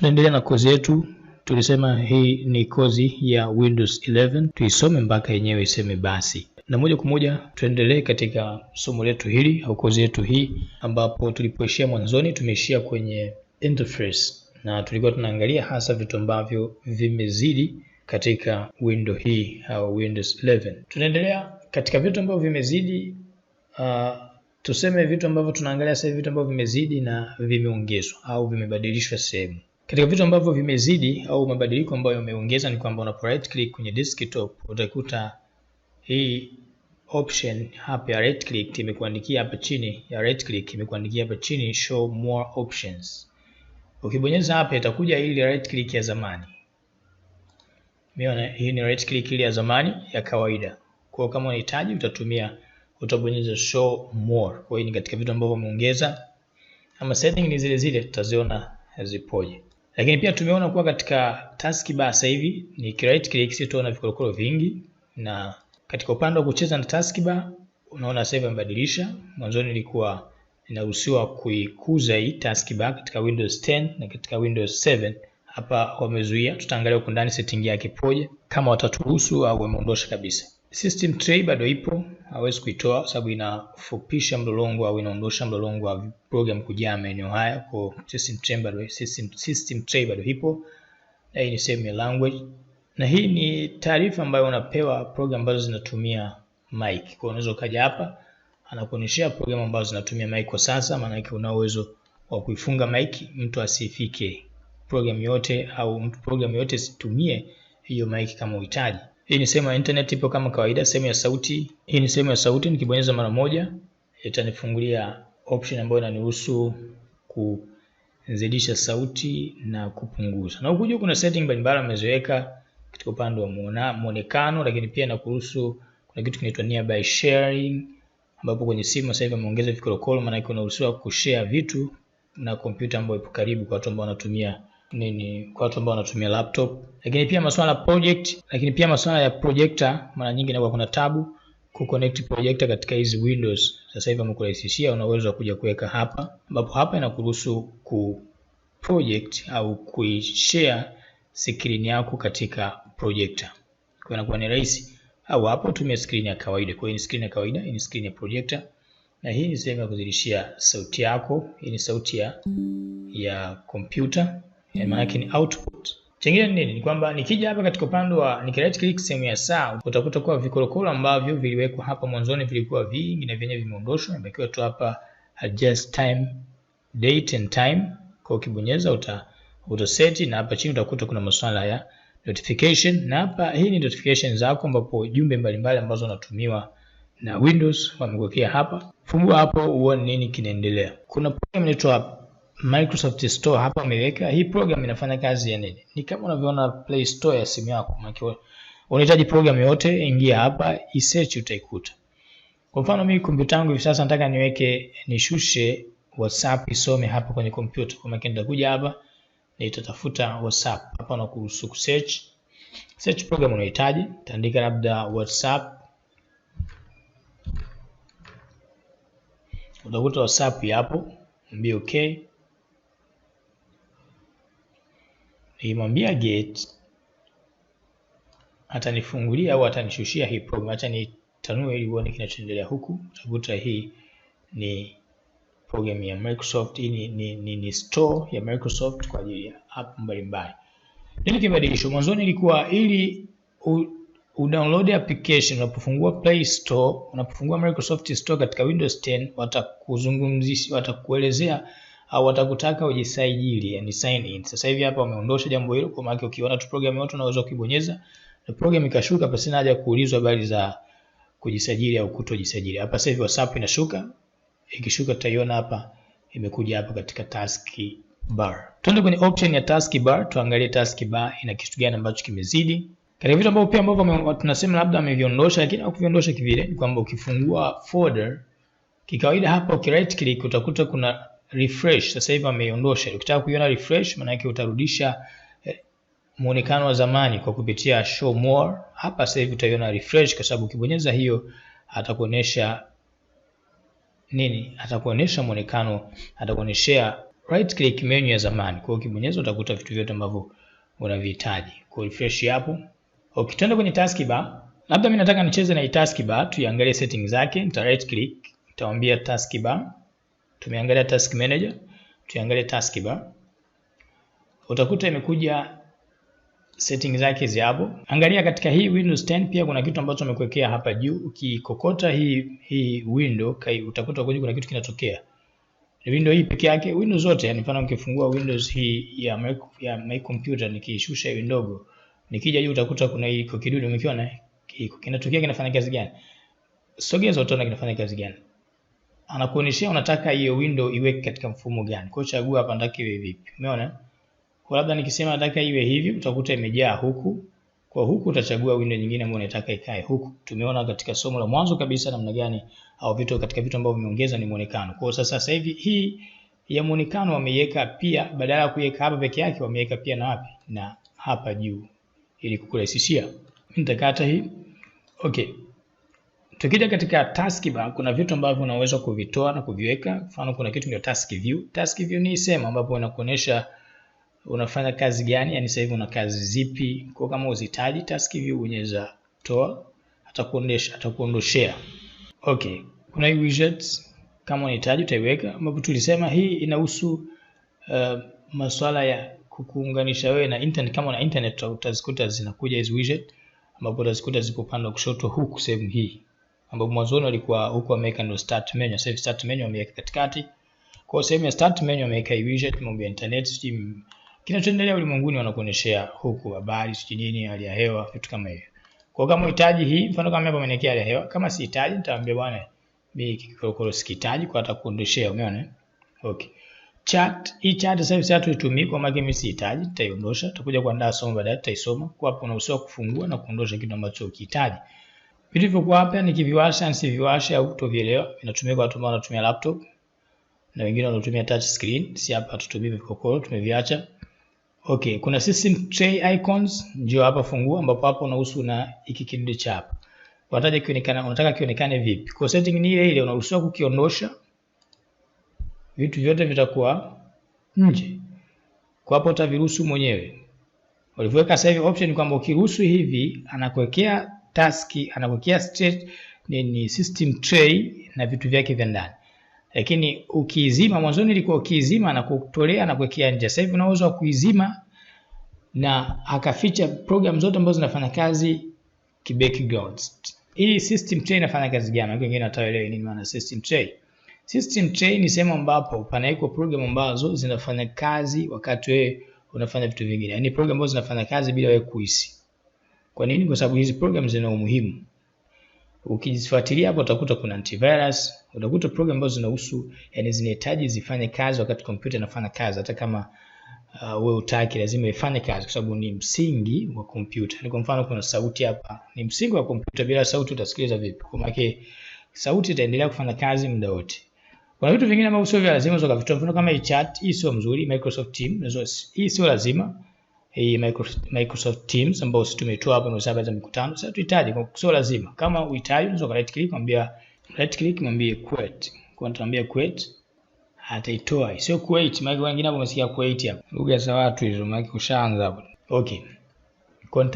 Tunaendelea na kozi yetu. Tulisema hii ni kozi ya Windows 11. Tuisome mpaka yenyewe iseme basi. Na moja kwa moja tuendelee katika somo letu hili au kozi yetu hii, ambapo tulipoishia mwanzoni tumeishia kwenye interface na tulikuwa tunaangalia hasa vitu ambavyo vimezidi katika window hii au Windows 11. Tunaendelea katika vitu ambavyo vimezidi. Tuseme vitu ambavyo tunaangalia sasa, vitu ambavyo vimezidi na vimeongezwa au vimebadilishwa sehemu. Katika vitu ambavyo vimezidi au mabadiliko ambayo yameongeza ni kwamba unapo right click kwenye desktop utakuta hii option hapa ya right click imekuandikia hapa chini, ya right click imekuandikia hapa chini show more options. Ukibonyeza hapa itakuja ile right click ya zamani. Umeona hii ni right click ile ya zamani ya kawaida. Kwa kama unahitaji utabonyeza show more. Kwa hiyo ni katika vitu ambavyo wameongeza, ama setting ni zile zile tutaziona zipoje. Lakini pia tumeona kuwa katika taskbar sasa hivi ni right click sisi tuona vikorokoro vingi, na katika upande wa kucheza na taskbar unaona sasa hivi wamebadilisha. Mwanzoni ilikuwa inaruhusiwa kuikuza hii taskbar katika Windows 10 na katika Windows 7. Hapa wamezuia, tutaangalia huko ndani setting yake ipoje, kama wataturuhusu au wameondosha kabisa. System tray bado ipo, hawezi kuitoa sababu inafupisha mlolongo au inaondosha mlolongo wa program kujaa maeneo haya. Kwa system tray bado ipo, na hii ni sehemu ya language, na hii ni taarifa ambayo unapewa program ambazo zinatumia mic. Kwa unaweza kaja hapa anakuonyesha program ambazo zinatumia mic kwa sasa, maana yake una uwezo wa kuifunga mic mtu asifike program yote au program yote situmie hiyo mic kama uhitaji. Hii ni sehemu ya internet ipo kama kawaida. Sehemu ya sauti, hii ni sehemu ya sauti. Nikibonyeza mara moja itanifungulia option ambayo inaniruhusu kuzidisha sauti na kupunguza. Na huku juu kuna setting mbalimbali amezoweka katika upande wa muonekano, lakini pia inakuruhusu, kuna kitu kinaitwa nearby sharing, ambapo kwenye simu sasa hivi ameongeza vikorokoro, maana yake unaruhusiwa kushare vitu na kompyuta ambayo ipo karibu, kwa watu ambao wanatumia kwa watu ambao wanatumia laptop. Lakini pia masuala ya project, lakini pia masuala ya projector, mara nyingi inakuwa kuna tabu ku connect projector katika hizi Windows. Sasa hivi amekurahisishia, una uwezo wa kuja kuweka hapa, ambapo hapa inakuruhusu ku project au kuishare screen yako katika projector. Kwa inakuwa ni rahisi, au hapo tumia screen ya kawaida. Kwa hiyo ni screen ya kawaida, hii ni screen ya projector, na hii ni sehemu ya kuzidishia sauti yako. Hii ni sauti ya kompyuta, maana yake ni output. Chengine nini? Ni kwamba nikija hapa katika upande wa right click sehemu ya saa, utakuta kwa vikorokoro ambavyo viliwekwa hapa mwanzoni vilikuwa vingi na vyenyewe vimeondoshwa, imebakiwa tu hapa adjust time, date and time. Kwa ukibonyeza utaseti, na hapa chini utakuta kuna masuala ya notification, na hapa hii ni notification zako, ambapo jumbe mbalimbali ambazo unatumiwa na Windows wamekuwekea hapa. Fungua hapo uone nini kinaendelea. Kuna program inaitwa Microsoft Store hapa ameweka. Hii program inafanya kazi ya nini? Ni kama unavyoona Play Store ya simu yako. Maana unahitaji program yote, ingia hapa, isearch utaikuta. Kwa mfano mimi kompyuta yangu hivi sasa nataka nishushe WhatsApp isome hapa kwenye kompyuta. Kwa maana nitakuja hapa nitatafuta WhatsApp. Hapa unakuruhusu search program unahitaji, taandika labda WhatsApp. Utakuta WhatsApp hapo, mbie okay. Nimwambia get, atanifungulia au atanishushia hii program. Acha nitanue ili uone kinachoendelea huku. Utakuta hii ni program ya Microsoft. Hii ni store ya Microsoft kwa ajili ya app mbalimbali. Nini kibadilisho? Mwanzoni ilikuwa ili udownload application unapofungua Play Store, unapofungua Microsoft Store katika Windows 10, watakuzungumzisha, watakuelezea au watakutaka ujisajili, yani sign in. Sasa hivi hapa wameondosha jambo hilo, kwa maana ukiona tu program yote unaweza kubonyeza na program ikashuka pasi na haja kuulizwa habari za kujisajili au kutojisajili. Hapa sasa hivi WhatsApp inashuka, ikishuka tutaiona hapa imekuja hapa katika taskbar. Tuende kwenye option ya taskbar, tuangalie taskbar ina kitu gani ambacho kimezidi. Katika vitu ambavyo pia ambavyo tunasema labda ameviondosha, lakini hakuviondosha kivile, ni kwamba ukifungua folder kikawaida hapa right click utakuta kuna refresh. Sasa hivi ameiondosha. Ukitaka kuiona refresh, maana yake utarudisha muonekano wa zamani kwa kupitia show more. Hapa sasa hivi utaiona refresh, kwa sababu ukibonyeza hiyo atakuonesha nini? Atakuonesha muonekano, atakuoneshea right click menu ya zamani. Kwa hiyo ukibonyeza utakuta vitu vyote ambavyo unavihitaji. Kwa refresh hapo. Okay, twende kwenye taskbar. Labda mimi nataka nicheze na hii taskbar, tuiangalie settings zake. Nita right click, nitawaambia taskbar. Tumeangalia task manager, tuiangalie taskbar. Utakuta imekuja settings zake hizi hapo. Angalia katika hii Windows 10 pia kuna kitu ambacho wamekuwekea hapa juu. Ukikokota hii window utakuta kuna kitu kinatokea. Window hii peke yake, Windows zote, yani mfano ukifungua Windows hii ya my computer nikishusha hiyo ndogo, nikija juu utakuta kuna hii kidude umekiona kinatokea, kinafanya kazi gani? Sogeza utaona kinafanya kazi gani. Anakuonyesha unataka hiyo window iweke katika mfumo gani. Kwa hiyo chagua hapa nataka iwe vipi. Umeona? Kwa labda nikisema nataka iwe hivi, utakuta imejaa huku. Kwa huku utachagua window nyingine ambayo unataka ikae huku. Tumeona katika somo la mwanzo kabisa namna gani au vitu katika vitu ambavyo vimeongeza ni muonekano. Kwa hiyo sasa hivi hii ya muonekano wameiweka pia, badala ya kuweka hapa peke yake wameiweka pia na wapi? Na hapa juu ili kukurahisishia. Nitakata hii. Okay. Tukija katika taskbar kuna vitu ambavyo unaweza kuvitoa na kuviweka. Mfano kuna kitu ndio task view. Task view ni sehemu ambapo inakuonyesha unafanya kazi gani, yani sasa hivi una kazi zipi. Kwa kama uzihitaji task view unaweza toa, atakuondoshea. Okay, kuna hii widgets kama unahitaji utaiweka, ambapo tulisema hii inahusu masuala ya kukuunganisha wewe na internet. Kama una internet utazikuta zinakuja hizo widget, ambapo utazikuta zipo upande wa kushoto huku sehemu hii, ambapo mwanzoni walikuwa huku wameweka ndio start menu. Sasa hivi start menu wameweka katikati. Kwa sehemu ya start menu wameweka hii widget, mambo ya internet, kinachoendelea ulimwenguni wanakuonyeshea huku, habari, nini, hali ya hewa, vitu kama hivyo. Kwa kama unahitaji hii, mfano kama hapa ameniwekea hali ya hewa, kama sihitaji nitaambia bwana mimi kikorokoro sikihitaji, kwa atakuondoshea. Umeona? Okay. Chat, hii chat sasa hivi hatuitumii kwa maana mimi sihitaji, nitaiondosha. Tutakuja kuandaa somo baadaye tutaisoma. Kwa hapo unahusiwa kufungua na kuondosha kitu ambacho ukihitaji. Vitu hivyo kwa hapa nikiviwasha nisiviwashe au kutovielewa, inatumika kwa watu ambao wanatumia laptop na wengine wanatumia touch screen. Si hapa tutumie vikokoro, tumeviacha. Okay, kuna system tray icons, ndio hapa fungua, ambapo hapo unahusu na hiki kidude cha hapa. Unataka kionekane vipi? Kwa setting ni ile ile, unaruhusiwa kukiondosha. Vitu vyote vitakuwa nje. Kwa hapo utaviruhusu mwenyewe. Walivyoweka sasa hivi option kwamba ukiruhusu hivi anakuwekea task, anakuwekea state ni system tray na vitu vyake vya ndani. Lakini ukizima, mwanzoni ilikuwa ukizima na kutolea na kuwekea nje. Sasa hivi unaweza kuizima na akaficha program zote ambazo zinafanya kazi background. Hii system tray inafanya kazi gani? Wengine wataelewa nini maana system tray. System tray ni sehemu ambapo panawekwa program ambazo zinafanya kazi wakati wewe unafanya vitu vingine. Yaani program ambazo zinafanya kazi bila wewe kuhisi. Kwa nini? Kwa sababu hizi program zina umuhimu. Ukizifuatilia hapo utakuta kuna antivirus, utakuta program ambazo zinahusu, yani zinahitaji zifanye kazi wakati kompyuta inafanya kazi, hata kama wewe utaki lazima ifanye kazi, kwa sababu ni msingi wa kompyuta. Ni kwa mfano kuna sauti hapa, ni msingi wa kompyuta, bila sauti utasikiliza vipi? Kwa maana sauti itaendelea kufanya kazi muda wote. Kuna vitu vingine ambavyo sio vya lazima za kuvitoa, mfano kama hii chat, hii sio mzuri, Microsoft Teams, hii sio lazima. Hii Microsoft Teams ambayo sisi tumetoa hapa, ndio sababu za mikutano. Sasa tuhitaji, sio lazima. Kama uhitaji unaweza right click mwambie quit. Kwa nitaambia quit, ataitoa. Sio quit, maana wengine hapo wamesikia quit hapa. Lugha za watu hizo, maana kushaanza hapo. Okay. Kwa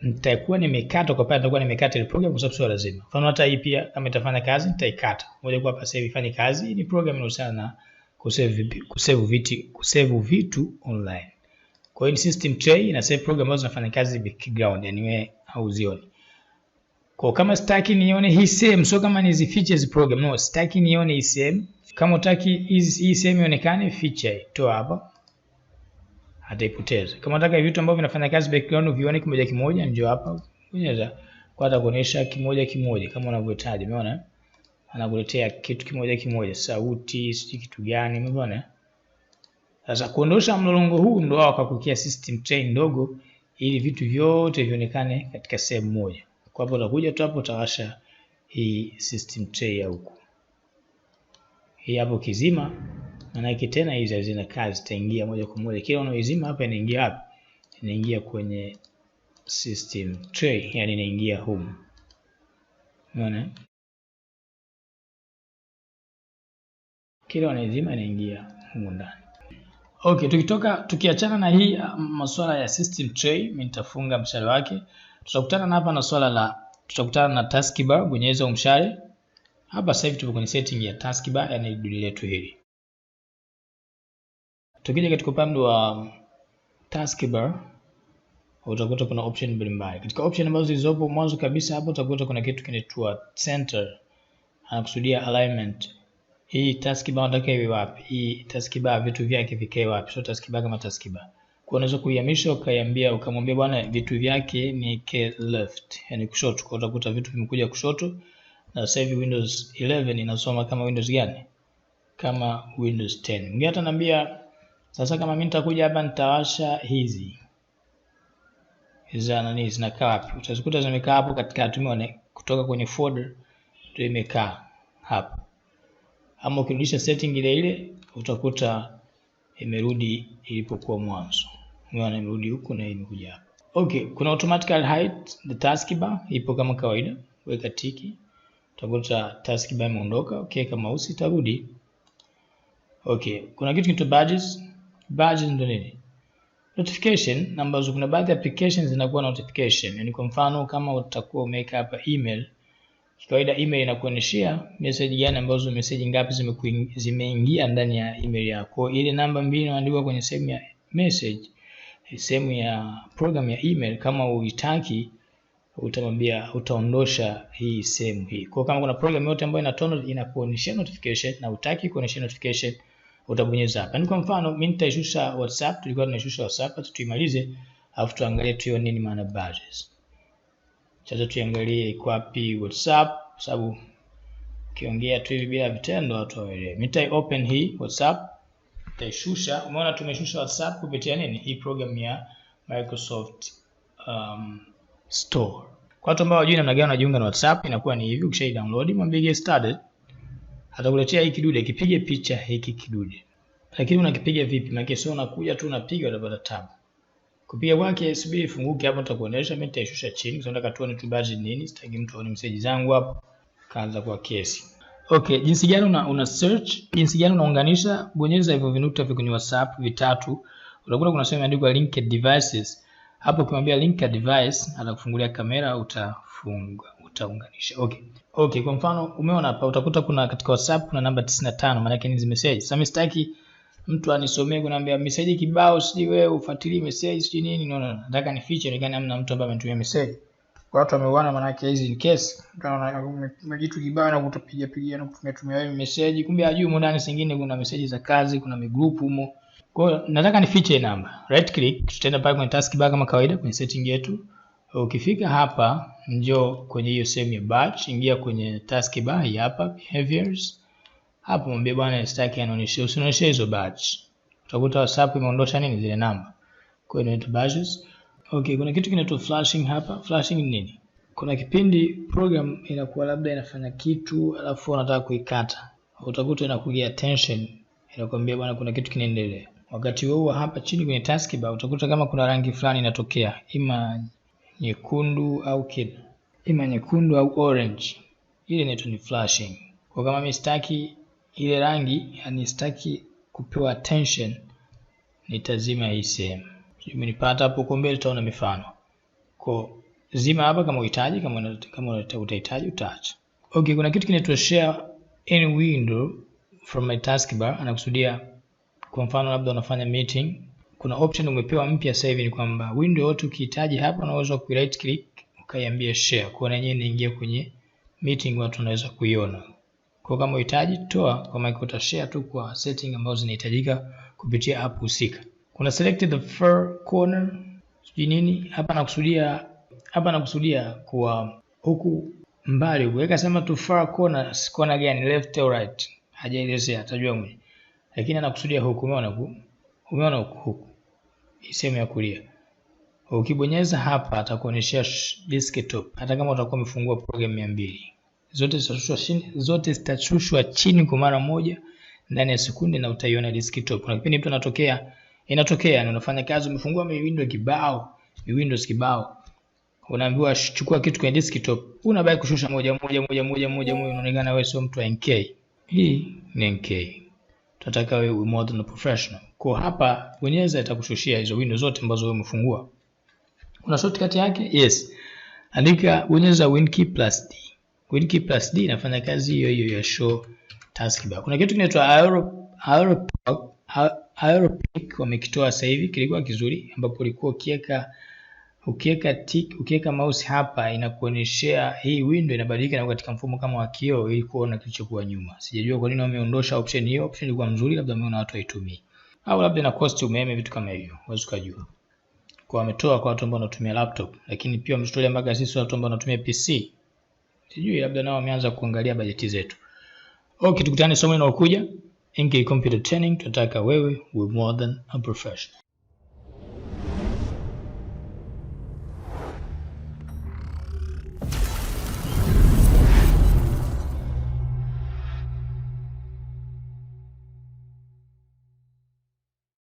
nitakuwa nimekata kwa pale, nitakuwa nimekata ile program kwa sababu sio lazima. Mfano hata hii pia kama itafanya kazi nitaikata. Moja kwa hapa sasa hivi ifanye kazi, ni program inahusiana na kusave vitu online. Kwa hiyo system tray ina save program ambazo zinafanya kazi background, yani wewe hauzioni. Kwa kama sitaki nione hii same, sio kama nizi features program, no, sitaki nione hii same. Kama utaki hii same ionekane, feature toa hapa, ataipoteza. Kama unataka vitu ambavyo vinafanya kazi background vione kimoja kimoja, njoo hapa unaweza kwa atakuonesha kimoja kimoja kama unavyohitaji. Umeona? Anakuletea kitu kimoja kimoja, sauti, sio kitu gani, umeona? Sasa kuondosha mlolongo huu ndio wakakukia system tray ndogo ili vitu vyote vionekane katika sehemu moja. Kwa hapo utakuja tu hapo utawasha hii system tray ya huku. Hii hapo kizima, maana yake tena hizi hazina kazi, itaingia moja kwa moja. Kila unaoizima hapa inaingia wapi? Inaingia kwenye system tray, yani inaingia humu. Unaona? Kila unaizima inaingia. humu ndani. Okay, tukiachana na hii masuala ya system tray, mimi nitafunga mshale wake. Tutakutana hapa na tutakutana na taskbar, bonyeza mshale. Hapa sasa hivi tupo kwenye setting ya taskbar, yani dude letu hili. Tukija katika upande wa taskbar, utakuta kuna option mbalimbali. Katika option ambazo zilizopo mwanzo kabisa hapo utakuta kuna kitu kinaitwa center. Anakusudia alignment. Hii taskbar unataka iwe wapi? Hii taskbar vitu vyake vikae wapi? So taskbar kama taskbar. Kwa unaweza kuihamisha ukamwambia bwana vitu vyake ni left, yani kushoto. Kwa utakuta vitu vimekuja kushoto na sasa hivi Windows 11 inasoma kama Windows gani? Kama Windows 10. Mwingine ataniambia sasa kama mimi nitakuja hapa nitawasha hizi. Hizi nani zinakaa wapi? Utazikuta zimekaa hapo katikati, umeone kutoka kwenye folder ndio imekaa hapo. Ama ukirudisha setting ile ile utakuta imerudi ilipokuwa mwanzo. Umeona imerudi huko na imekuja hapa. Okay, kuna automatically hide the taskbar ipo kama kawaida. Weka tiki. Utakuta taskbar imeondoka. Okay, kama mouse itarudi. Okay, kuna kitu kinaitwa badges. Badges ndio nini? Notification ambazo kuna baadhi ya applications zinakuwa notification. Yani kwa mfano kama utakuwa umeweka hapa email, kawaida email inakuonyeshia message gani ambazo message ngapi zimeingia ndani ya email yako. Ile namba 2 inaandikwa kwenye sehemu ya message, sehemu ya program ya email. Kama uitaki utamwambia utaondosha hii sehemu hii. Kwa kama kuna program yote ambayo inakuonyesha notification na utaki kuonyesha notification, utabonyeza hapa. Ni kwa mfano mimi nitaishusha WhatsApp, tulikuwa tunashusha WhatsApp, tuimalize alafu tuangalie tuone nini maana badges. Sasa tuangalie iko wapi WhatsApp, sababu ukiongea tu hivi bila vitendo watu waelewe. Mimi nitai open hii WhatsApp, nitaishusha. Umeona tumeshusha WhatsApp kupitia nini? Hii program ya Microsoft Store. Kwa watu ambao hawajui namna gani unajiunga na WhatsApp, inakuwa ni hivi, ukisha download mwambie get started. Atakuletea hiki kidude, kipige picha hiki kidude. Lakini unakipiga vipi? Maana sio unakuja tu unapiga utapata tabu. Kupiga kwake subiri ifunguke hapo nitakuonesha. Mimi nitaishusha chini. Sasa nataka tuone tu badge nini. Sitaki mtu aone message zangu hapo. Kaanza kwa kesi. Okay, jinsi gani una search, jinsi gani unaunganisha, bonyeza hivyo vinukta vya kwenye WhatsApp vitatu. Utakuta kuna sehemu imeandikwa linked devices. Hapo ukimwambia linked device atakufungulia kamera, utaunganisha. Okay, kwa mfano umeona hapa utakuta kuna katika WhatsApp kuna namba 95, maana yake ni message. Sasa mimi sitaki mtu anisomee kuniambia message kibao, siji wewe ufuatilie message siji nini. No, nataka nifiche nikani hamna mtu ambaye amenitumia message. Kwa watu wameuana, maana yake hizi in case kuna kitu kibao na kutupigia na kutumia wewe message, kumbe hajui humo ndani singine kuna message za kazi, kuna migroup humo. Kwa hiyo nataka nifiche namba. Right click, tutaenda pale kwenye taskbar kama kawaida kwenye setting yetu. Ukifika hapa njoo kwenye hiyo sehemu ya batch, ingia kwenye taskbar hii hapa behaviors. Hapo mwambie bwana sitaki anaonyesha, usionyeshe hizo batch. Utakuta WhatsApp imeondosha nini zile namba. Kwa hiyo inaitwa badges. Okay, kuna kitu kinaitwa flashing hapa. Flashing ni nini? Kuna kipindi program inakuwa labda inafanya kitu alafu unataka kuikata. Utakuta inakugia attention, inakwambia bwana kuna kitu kinaendelea. Wakati huo hapa chini kwenye taskbar utakuta kama kuna rangi fulani inatokea, ima nyekundu au kile, ima nyekundu au orange. Ile inaitwa ni flashing. Kwa kama mimi sitaki ile rangi, yani sitaki kupewa attention, nitazima hii sehemu. Umenipata hapo? Kwa mbele utaona mifano. Kwa zima hapa kama uhitaji, kama utahitaji utaacha. Okay, kuna kitu kinaitwa share any window from my taskbar. Anakusudia kwa mfano labda unafanya meeting, kuna option umepewa mpya sasa hivi ni kwamba window yote ukihitaji hapa unaweza ku right click ukaiambia share. Kwa yenyewe inaingia kwenye meeting, watu wanaweza kuiona. Kwa kama uhitaji toa, kama iko share tu kwa setting ambazo zinahitajika kupitia app husika. Kuna select the far corner sijui nini hapa nakusudia kwa huku mbali. Uweka sema tu far corner, corner gani, left or right, hajaelezea, atajua mwenyewe. Lakini anakusudia huku, umeona huku hii sehemu ya kulia. Ukibonyeza hapa atakuonyesha desktop. Hata kama utakuwa umefungua program 200, zote zitashushwa chini kwa mara moja ndani ya sekunde na utaiona desktop. Kuna kipindi mtu inatokea na unafanya kazi umefungua Windows kibao, unaambiwa chukua kitu kwenye desktop, unabaki kushusha moja, unaonekana wewe sio mtu wa NK. Hii ni NK. tunataka wewe uwe more than a professional. Kwa hapa bonyeza itakushushia hizo windows zote ambazo wewe umefungua. Kuna shortcut yake? Yes. Andika, bonyeza WinKey+D. WinKey+D inafanya kazi hiyo hiyo ya show taskbar. Kuna kitu kinaitwa aeropick wamekitoa sasa hivi, kilikuwa kizuri ambapo ulikuwa ukiweka mouse hapa inakuonyeshea hii window inabadilika na katika mfumo kama wa kioo ili kuona kilichokuwa nyuma. Sijajua kwa nini wameondosha option hiyo. Option ilikuwa nzuri, labda wameona watu waitumii. Au labda na cost umeme, vitu kama hivyo. Huwezi kujua. Kwa wametoa kwa watu ambao wanatumia laptop, lakini pia wametolea mpaka sisi watu ambao wanatumia PC. Sijui labda nao wameanza kuangalia bajeti zetu. Okay, tukutane somo linalokuja. Computer training, tunataka wewe uwe more than a professional.